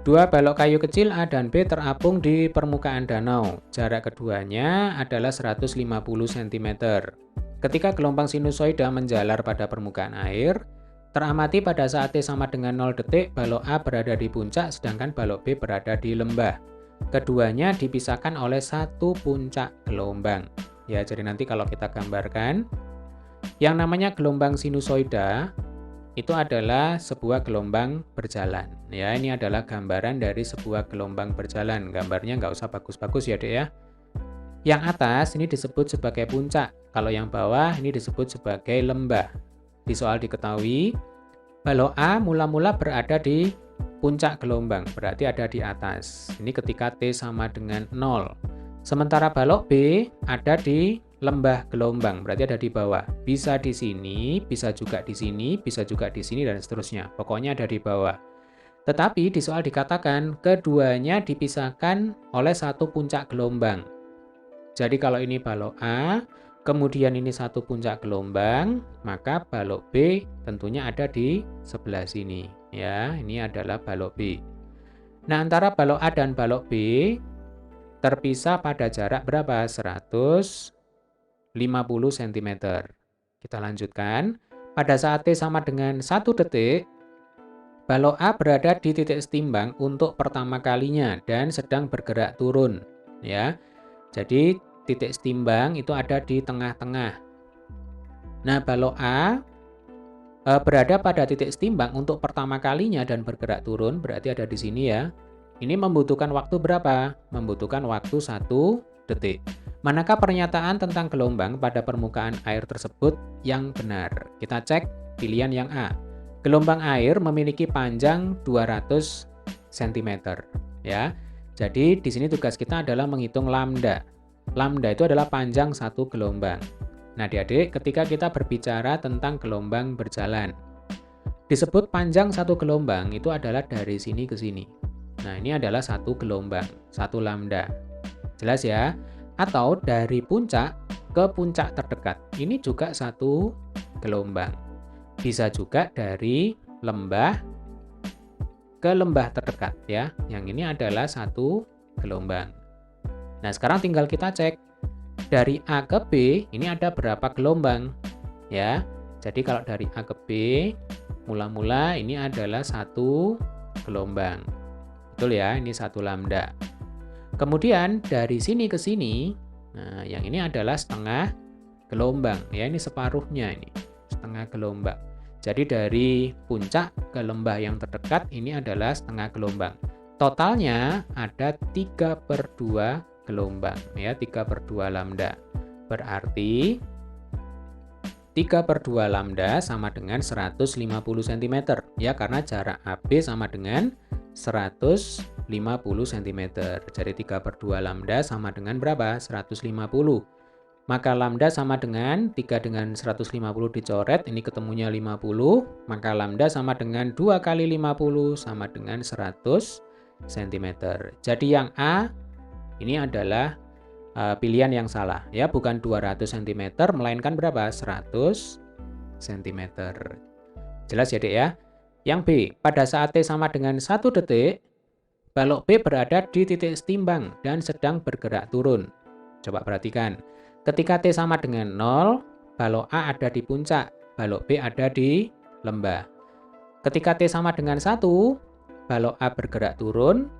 Dua balok kayu kecil A dan B terapung di permukaan danau. Jarak keduanya adalah 150 cm. Ketika gelombang sinusoida menjalar pada permukaan air, teramati pada saat T sama dengan 0 detik, balok A berada di puncak, sedangkan balok B berada di lembah. Keduanya dipisahkan oleh satu puncak gelombang. Ya, jadi nanti kalau kita gambarkan, yang namanya gelombang sinusoida itu adalah sebuah gelombang berjalan. Ya, ini adalah gambaran dari sebuah gelombang berjalan. Gambarnya nggak usah bagus-bagus ya, Dek ya. Yang atas ini disebut sebagai puncak. Kalau yang bawah ini disebut sebagai lembah. Di soal diketahui, balok A mula-mula berada di puncak gelombang, berarti ada di atas. Ini ketika T sama dengan 0. Sementara balok B ada di lembah gelombang, berarti ada di bawah. Bisa di sini, bisa juga di sini, bisa juga di sini, dan seterusnya. Pokoknya ada di bawah. Tetapi di soal dikatakan keduanya dipisahkan oleh satu puncak gelombang. Jadi kalau ini balok A, kemudian ini satu puncak gelombang, maka balok B tentunya ada di sebelah sini. Ya, ini adalah balok B. Nah, antara balok A dan balok B terpisah pada jarak berapa? 150 cm. Kita lanjutkan. Pada saat T sama dengan 1 detik, balok A berada di titik setimbang untuk pertama kalinya dan sedang bergerak turun. Ya, jadi titik setimbang itu ada di tengah-tengah. Nah, balok A berada pada titik setimbang untuk pertama kalinya dan bergerak turun, berarti ada di sini ya. Ini membutuhkan waktu berapa? Membutuhkan waktu 1 detik. Manakah pernyataan tentang gelombang pada permukaan air tersebut yang benar? Kita cek pilihan yang A. Gelombang air memiliki panjang 200 cm. Ya. Jadi di sini tugas kita adalah menghitung lambda. Lambda itu adalah panjang satu gelombang. Nah, adik-adik, ketika kita berbicara tentang gelombang berjalan, disebut panjang satu gelombang itu adalah dari sini ke sini. Nah, ini adalah satu gelombang, satu lambda. Jelas ya? Atau dari puncak ke puncak terdekat. Ini juga satu gelombang. Bisa juga dari lembah ke lembah terdekat ya. Yang ini adalah satu gelombang. Nah, sekarang tinggal kita cek dari A ke B ini ada berapa gelombang ya. Jadi kalau dari A ke B mula-mula ini adalah satu gelombang. Betul ya, ini satu lambda. Kemudian dari sini ke sini, nah yang ini adalah setengah gelombang ya, ini separuhnya ini, setengah gelombang. Jadi dari puncak ke lembah yang terdekat ini adalah setengah gelombang. Totalnya ada 3/2 gelombang ya, 3/2 lambda. Berarti 3/2 lambda sama dengan 150 cm ya, karena jarak AB sama dengan 150 cm. Jadi 3/2 lambda sama dengan berapa? 150. Maka lambda sama dengan 3 dengan 150 dicoret, ini ketemunya 50. Maka lambda sama dengan 2 kali 50 sama dengan 100 cm. Jadi yang A ini adalah pilihan yang salah ya, bukan 200 cm melainkan berapa? 100 cm. Jelas ya, Dek ya? Yang B, pada saat T sama dengan 1 detik, balok B berada di titik setimbang dan sedang bergerak turun. Coba perhatikan. Ketika T sama dengan 0, balok A ada di puncak, balok B ada di lembah. Ketika T sama dengan 1, balok A bergerak turun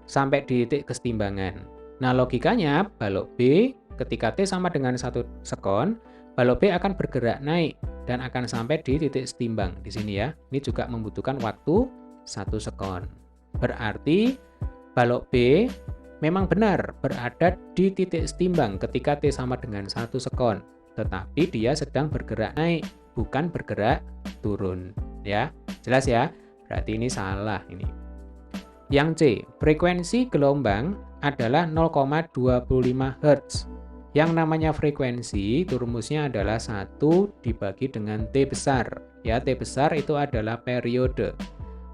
sampai di titik kesetimbangan. Nah, logikanya balok B ketika T sama dengan 1 sekon, balok B akan bergerak naik dan akan sampai di titik setimbang di sini ya. Ini juga membutuhkan waktu 1 sekon. Berarti balok B memang benar berada di titik setimbang ketika T sama dengan 1 sekon. Tetapi dia sedang bergerak naik, bukan bergerak turun. Ya, jelas ya? Berarti ini salah ini. Yang C, frekuensi gelombang adalah 0,25 Hz. Yang namanya frekuensi, itu rumusnya adalah 1 dibagi dengan T besar. Ya, T besar itu adalah periode.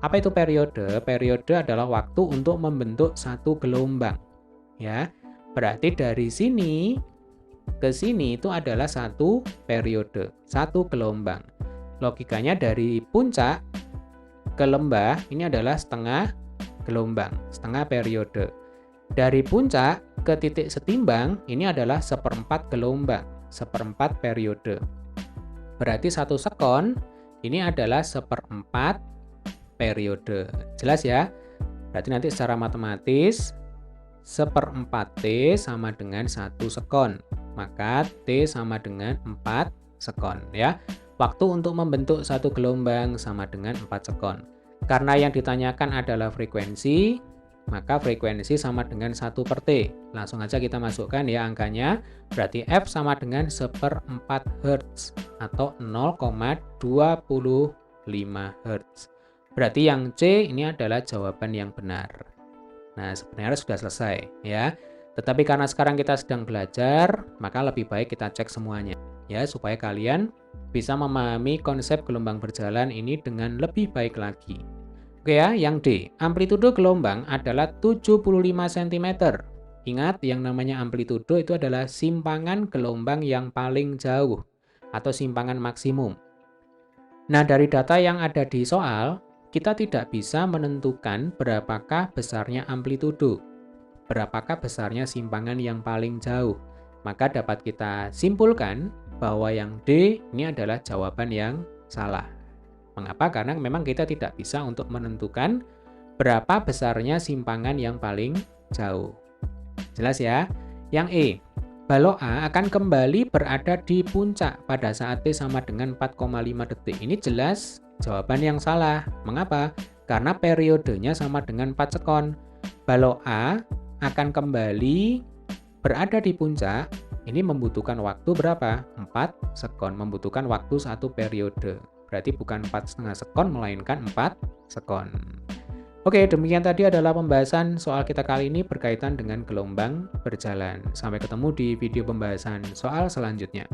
Apa itu periode? Periode adalah waktu untuk membentuk satu gelombang. Ya, berarti dari sini ke sini itu adalah satu periode, satu gelombang. Logikanya dari puncak ke lembah ini adalah setengah gelombang, setengah periode. Dari puncak ke titik setimbang ini adalah seperempat gelombang, seperempat periode. Berarti 1 sekon ini adalah seperempat periode. Jelas ya? Berarti nanti secara matematis seperempat T sama dengan 1 sekon. Maka T sama dengan 4 sekon ya. Waktu untuk membentuk satu gelombang sama dengan 4 sekon. Karena yang ditanyakan adalah frekuensi, maka frekuensi sama dengan 1/T. Langsung aja kita masukkan ya angkanya. Berarti F sama dengan 1/4 Hz atau 0,25 Hz. Berarti yang C ini adalah jawaban yang benar. Nah, sebenarnya sudah selesai ya. Tetapi karena sekarang kita sedang belajar, maka lebih baik kita cek semuanya ya supaya kalian bisa memahami konsep gelombang berjalan ini dengan lebih baik lagi. Oke ya, yang D. Amplitudo gelombang adalah 75 cm. Ingat, yang namanya amplitudo itu adalah simpangan gelombang yang paling jauh atau simpangan maksimum. Nah, dari data yang ada di soal, kita tidak bisa menentukan berapakah besarnya amplitudo, berapakah besarnya simpangan yang paling jauh. Maka dapat kita simpulkan bahwa yang D ini adalah jawaban yang salah. Mengapa? Karena memang kita tidak bisa untuk menentukan berapa besarnya simpangan yang paling jauh. Jelas ya? Yang E. Balok A akan kembali berada di puncak pada saat T sama dengan 4,5 detik. Ini jelas jawaban yang salah. Mengapa? Karena periodenya sama dengan 4 sekon. Balok A akan kembali berada di puncak. Ini membutuhkan waktu berapa? 4 sekon. Membutuhkan waktu 1 periode. Berarti bukan 4,5 sekon, melainkan 4 sekon. Oke, demikian tadi adalah pembahasan soal kita kali ini berkaitan dengan gelombang berjalan. Sampai ketemu di video pembahasan soal selanjutnya.